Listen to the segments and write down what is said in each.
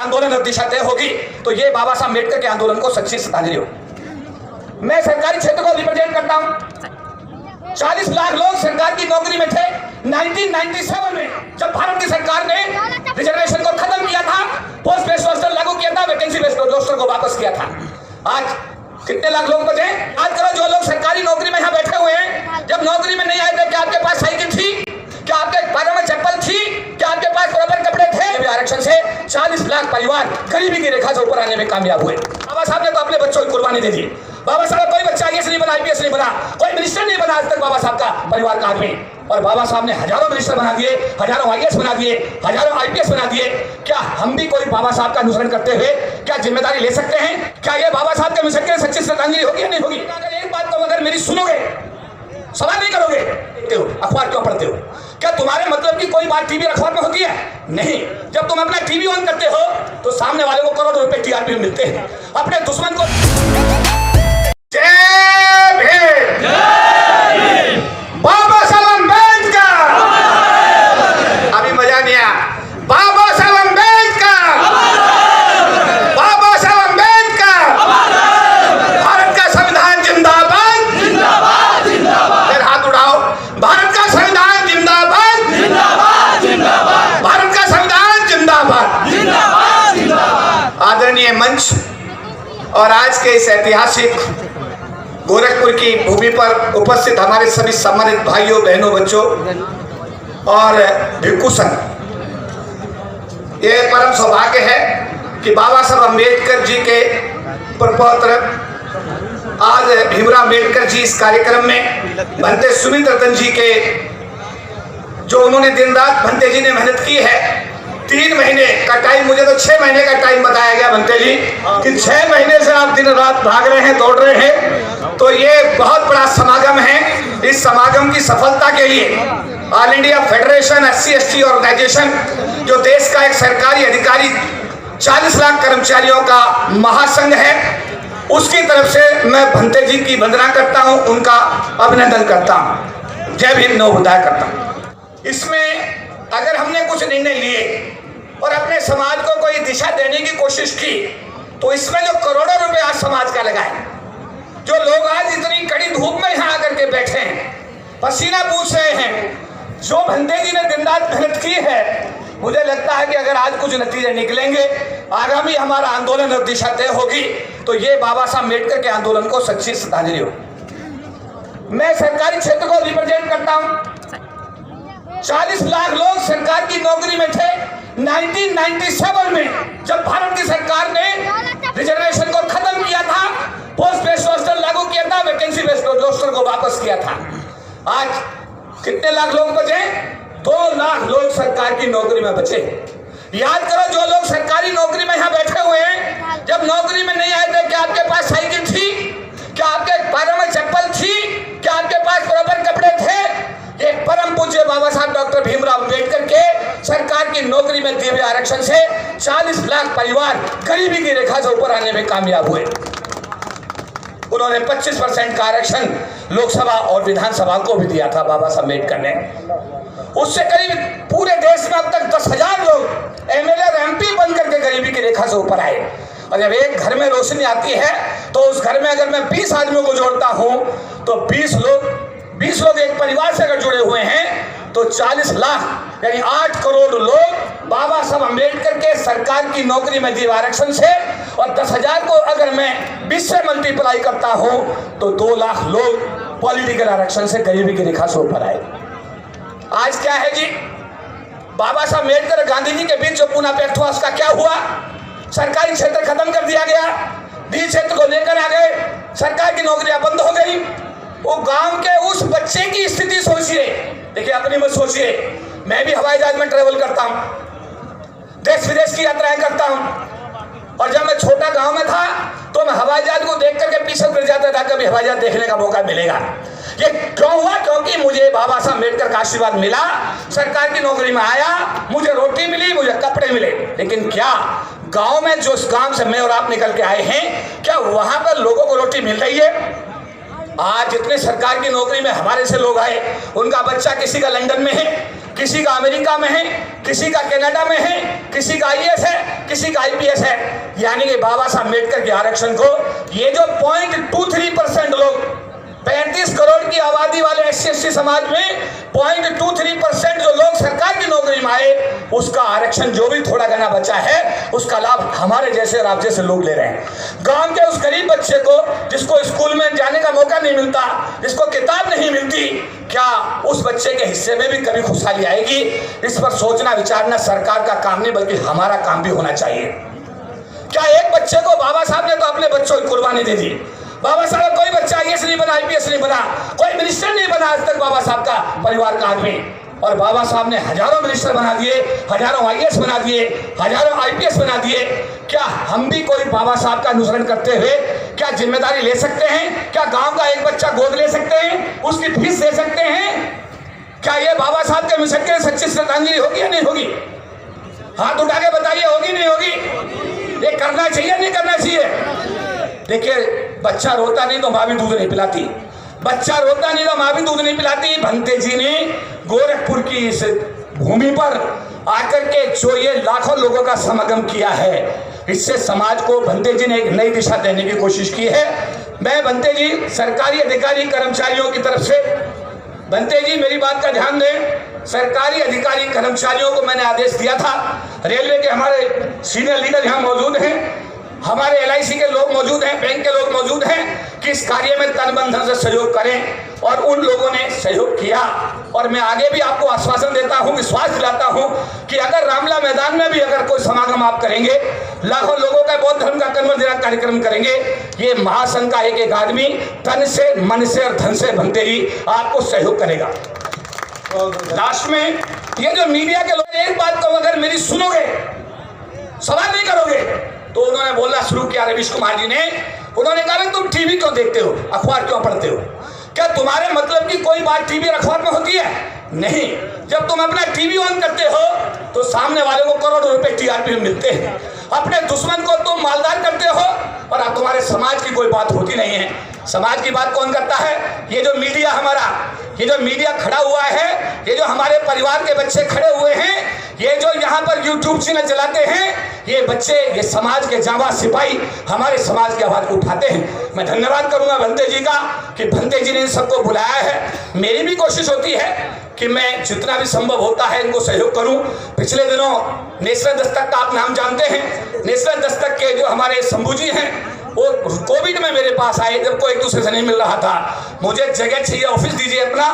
आंदोलन और दिशा तय होगी तो ये बाबा साहब अम्बेडकर के आंदोलन को सच्ची श्रद्धांजलि हो। मैं सरकारी क्षेत्र को रिप्रेजेंट करता हूं। 40 लाख लोग सरकार की नौकरी में थे 1997 में, जब भारत की सरकार ने रिजर्वेशन को खत्म किया था, पोस्ट बेस्ड रोस्टर लागू किया था, वैकेंसी बेस्ड रोस्टर को वापस किया था। आज कितने लाख लोग बचे? आज करो जो लोग सरकारी नौकरी में यहाँ बैठे हुए हैं, जब नौकरी में नहीं आए थे क्या आपके पास साइकिल थी? क्या आपके पैरों में चप्पल थी? क्या आपके पास बराबर कपड़े थे? आरक्षण से 40 लाख परिवार गरीबी की रेखा से ऊपर आने में कामयाब हुए। बाबा साहब ने तो अपने बच्चों की कुर्बानी दे दी। बाबा साहब कोई बच्चा आईएएस नहीं बना, आईपीएस नहीं बना, कोई मिनिस्टर नहीं बना आज तक बाबा साहब का परिवार का आदमी। और बाबा साहब ने हजारों मिनिस्टर बना दिए, हजारों आईएएस बना दिए, हजारों आईपीएस बना दिए। क्या हम भी कोई बाबा साहब का अनुसरण करते हुए क्या जिम्मेदारी ले सकते हैं? क्या ये बाबा साहब के मिशन के लिए सच्ची श्रद्धांजलि होगी या नहीं होगी? अगर एक बात तो अगर मेरी सुनोगे, सवाल नहीं करोगे, अखबार क्यों पढ़ते हो? क्या तुम्हारे मतलब की कोई बात टीवी अखबार में होती है? नहीं। जब तुम अपना टीवी ऑन करते हो तो सामने वाले को करोड़ों रुपए टीआरपी मिलते हैं। अपने दुश्मन को जय भीम, बाबा साहब अम्बेडकर। अभी मजा नहीं आया। बाबा साहब अम्बेडकर, बाबा साहब अम्बेडकर। भारत का संविधान जिंदाबाद, जिंदाबाद, जिंदाबाद। हाथ उठाओ। भारत का संविधान जिंदाबाद, जिंदाबाद, जिंदाबाद। भारत का संविधान जिंदाबाद, जिंदाबाद, जिंदाबाद। आदरणीय मंच और आज के इस ऐतिहासिक गोरखपुर की भूमि पर उपस्थित हमारे सभी सम्मानित भाइयों, बहनों, बच्चों और भिक्षु संघ, ये परम सौभाग्य है कि बाबा साहब अम्बेडकर जी के प्रपौत्र आज भीमराव अम्बेडकर जी इस कार्यक्रम में भंते सुमित रतन जी के, जो उन्होंने दिन रात भंते जी ने मेहनत की है, 3 महीने का टाइम, मुझे तो 6 महीने का टाइम बताया गया भंते जी कि 6 महीने से आप दिन रात भाग रहे हैं, दौड़ रहे हैं। तो ये बहुत बड़ा समागम है। इस समागम की सफलता के लिए all India federation SC/ST organisation, जो देश का एक सरकारी अधिकारी 40 लाख कर्मचारियों का महासंघ है, उसकी तरफ से मैं भंते जी की वंदना करता हूं, उनका अभिनंदन करता हूं, जय भीम नमोबुद्धाय करता हूं। इसमें अगर हमने कुछ निर्णय लिए और अपने समाज को कोई दिशा देने की कोशिश की, तो इसमें जो करोड़ों रुपए आज समाज का लगा है, जो लोग आज इतनी कड़ी धूप में यहाँ आकर के बैठे हैं, पसीना पूछ रहे हैं, जो भंते जी ने दिन रात मेहनत की है, मुझे लगता है कि अगर आज कुछ नतीजे निकलेंगे, आगामी हमारा आंदोलन और दिशा तय होगी तो ये बाबा साहब अम्बेडकर के आंदोलन को सच्ची श्रद्धांजलि हो। मैं सरकारी क्षेत्र को रिप्रेजेंट करता हूं। 40 लाख लोग सरकार की नौकरी में थे 1997 में, जब भारत की सरकार ने रिजर्वेशन को खत्म किया था, पोस्ट बेस्ड रोस्टर लागू किया था, वैकेंसी बेस्ड रोस्टर को वापस किया था। आज कितने लाख लोग बचे? 2 लाख लोग सरकार की नौकरी में बचे। याद करो जो लोग सरकारी नौकरी में यहाँ बैठे हुए हैं, जब नौकरी में नहीं आए थे क्या आपके पास साइकिल थी? क्या आपके पैरों में चप्पल थी? क्या आपके पास बराबर कपड़े थे? एक परम पूज्य बाबा साहब डॉक्टर भीमराव अम्बेडकर के सरकार की नौकरी में दिए हुए आरक्षण से 40 लाख परिवार गरीबी की रेखा से ऊपर आने में कामयाब हुए। उन्होंने 25% का आरक्षण लोकसभा और विधानसभा को भी दिया था बाबा साहब अम्बेडकर ने। उससे करीब पूरे देश में अब तक 10,000 लोग एमएलए और एमपी बन करके गरीबी की रेखा से ऊपर आए। और जब एक घर में रोशनी आती है तो उस घर में अगर मैं 20 आदमियों को जोड़ता हूं तो 20 लोग एक परिवार से अगर जुड़े हुए हैं तो 40 लाख यानी 8 करोड़ लोग बाबा साहब अम्बेडकर के सरकार की नौकरी में दिए आरक्षण से, और 10,000 को अगर मैं 20 से मल्टीप्लाई करता हूं तो 2 लाख लोग पॉलिटिकल आरक्षण से गरीबी की रेखा से ऊपर आए। आज क्या है जी? बाबा साहब अम्बेडकर और गांधी जी के बीच जो पूना पैक्ट हुआ उसका क्या हुआ? सरकारी क्षेत्र खत्म कर दिया गया, निजी क्षेत्र को लेकर आ गए, सरकार की नौकरियां बंद हो गई। वो गांव के उस बच्चे की स्थिति सोचिए, देखिए अपनी मत सोचिए। मैं भी हवाई जहाज में ट्रेवल करता हूं, देश विदेश की यात्राएं करता हूं, और जब मैं छोटा गांव में था तो मैं हवाई जहाज को देख करके पीछे गिर जाता था, कभी हवाई जहाज देखने का मौका मिलेगा। ये क्यों हुआ? क्योंकि मुझे बाबा साहब अम्बेडकर का आशीर्वाद मिला, सरकार की नौकरी में आया, मुझे रोटी मिली, मुझे कपड़े मिले। लेकिन क्या गांव में जो गांव से मैं और आप निकल के आए हैं, क्या वहां पर लोगों को रोटी मिल रही है? आज जितने सरकार की नौकरी में हमारे से लोग आए, उनका बच्चा किसी का लंदन में है, किसी का अमेरिका में है, किसी का कनाडा में है, किसी का IAS है, किसी का IPS है। यानी कि बाबा साहब अम्बेडकर के आरक्षण को ये जो 0.23% लोग, 35 करोड़ की आबादी वाले SC/ST समाज में 0.23% जो लोग सरकार की नौकरी में आए, उसका आरक्षण जो भी थोड़ा घना बचा है उसका लाभ हमारे जैसे और आप जैसे लोग ले रहे हैं। गांव के उस गरीब बच्चे को जिसको स्कूल में जाने का मौका नहीं मिलता, जिसको किताब नहीं मिलती, क्या उस बच्चे के हिस्से में भी कभी खुशहाली आएगी? इस पर सोचना विचारना सरकार का काम नहीं बल्कि हमारा काम भी होना चाहिए। क्या एक बच्चे को बाबा साहब ने तो अपने बच्चों की कुर्बानी दे दी। बाबा साहब कोई बच्चा IAS नहीं बना, IPS नहीं बना, कोई मिनिस्टर नहीं बना आज तक बाबा साहब का परिवार का आदमी, और बाबा साहब ने हजारों मिनिस्टर बना दिए, हजारों IAS बना दिए, हजारों IPS बना दिए। क्या हम भी कोई बाबा साहब का अनुसरण करते हुए क्या जिम्मेदारी ले सकते हैं? क्या गांव का एक बच्चा गोद ले सकते हैं, उसकी फीस दे सकते हैं? क्या ये बाबा साहब के मिशन के सच्ची श्रद्धांजलि होगी या नहीं होगी? हाथ उठा के बताइए, होगी नहीं होगी? ये करना चाहिए नहीं करना चाहिए? देखिए, बच्चा रोता नहीं तो माँ भी दूध नहीं पिलाती, बच्चा रोता नहीं तो माँ भी दूध नहीं पिलाती। भंते जी ने गोरखपुर की इस भूमि पर आकर के जो ये लाखों लोगों का समागम किया है, इससे समाज को भंते जी ने एक नई दिशा देने की कोशिश की है। मैं भंते जी सरकारी अधिकारी कर्मचारियों की तरफ से, भंते जी मेरी बात का ध्यान दें, सरकारी अधिकारी कर्मचारियों को मैंने आदेश दिया था, रेलवे के हमारे सीनियर लीडर यहाँ मौजूद हैं, हमारे LIC के लोग मौजूद हैं, बैंक के लोग मौजूद हैं, कि इस कार्य में तन मन धन से सहयोग करें, और उन लोगों ने सहयोग किया। और मैं आगे भी आपको आश्वासन देता हूं, विश्वास दिलाता हूं कि अगर रामला मैदान में भी अगर कोई समागम आप करेंगे, लाखों लोगों का बौद्ध धर्म का कन्वर्जन कार्यक्रम करेंगे, ये महासंघ का एक एक आदमी तन से, मन से और धन से भंते ही आपको सहयोग करेगा। लास्ट में ये जो मीडिया के लोग, एक बात को अगर मेरी सुनोगे, सवाल नहीं करोगे, तो उन्होंने बोलना शुरू किया, रवीश कुमार जी ने, उन्होंने कहा तुम टीवी क्यों देखते हो, अखबार क्यों पढ़ते हो? क्या तुम्हारे मतलब की कोई बात टीवी और अखबार में होती है? नहीं। जब तुम अपना टीवी ऑन करते हो तो सामने वाले को करोड़ों रुपए TRP में मिलते हैं, अपने दुश्मन को तुम मालदार करते हो, और अब तुम्हारे समाज की कोई बात होती नहीं है। समाज की बात कौन करता है? ये जो मीडिया हमारा, ये जो मीडिया खड़ा हुआ है, ये जो हमारे परिवार के बच्चे खड़े हुए हैं, ये जो यहाँ पर YouTube चैनल चलाते हैं, ये बच्चे, ये समाज के जांबाज सिपाही हमारे समाज की आवाज को उठाते हैं। मैं धन्यवाद करूंगा भंते जी का कि भंते जी ने इन सबको बुलाया है। मेरी भी कोशिश होती है कि मैं जितना भी संभव होता है इनको सहयोग करूं। पिछले दिनों नेशनल दस्तक का आप नाम जानते हैं, नेशनल दस्तक के जो हमारे शंभू जी हैं, वो कोविड में मेरे पास आए, जब कोई एक दूसरे से नहीं मिल रहा था, मुझे जगह चाहिए, ऑफिस दीजिए अपना,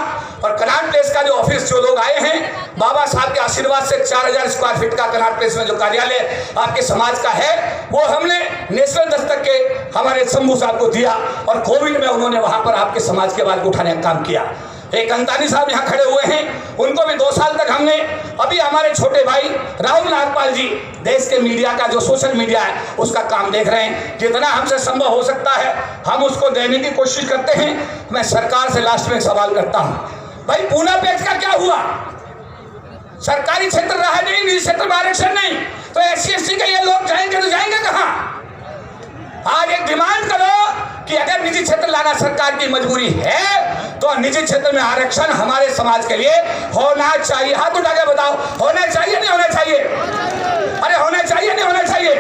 और कनाट प्लेस का जो ऑफिस जो लोग आए हैं, बाबा साहब के आशीर्वाद से 4000 स्क्वायर फीट का कनाट प्लेस में जो कार्यालय आपके समाज का है, वो हमने नेशनल दस्तक के हमारे शंभू साहब को दिया, और कोविड में उन्होंने वहां पर आपके समाज के बाल को उठाने का काम किया। एक अंतानी साहब यहाँ खड़े हुए हैं, उनको भी 2 साल तक हमने, अभी हमारे छोटे भाई राहुल नागपाल जी देश के मीडिया का जो सोशल मीडिया है उसका काम देख रहे हैं, जितना हमसे संभव हो सकता है हम उसको देने की कोशिश करते हैं। मैं सरकार से लास्ट में सवाल करता हूं, भाई पूना पैक्स का क्या हुआ? सरकारी क्षेत्र रहा नहीं, निजी क्षेत्र में आरक्षण नहीं, तो SC/ST के ये लोग जाएंगे तो जाएंगे कहाँ? आज एक डिमांड करो कि अगर निजी क्षेत्र लाना सरकार की मजबूरी है तो निजी क्षेत्र में आरक्षण हमारे समाज के लिए होना चाहिए। हाथ उठा के बताओ, होना चाहिए नहीं होना चाहिए? अरे होना चाहिए नहीं होना चाहिए?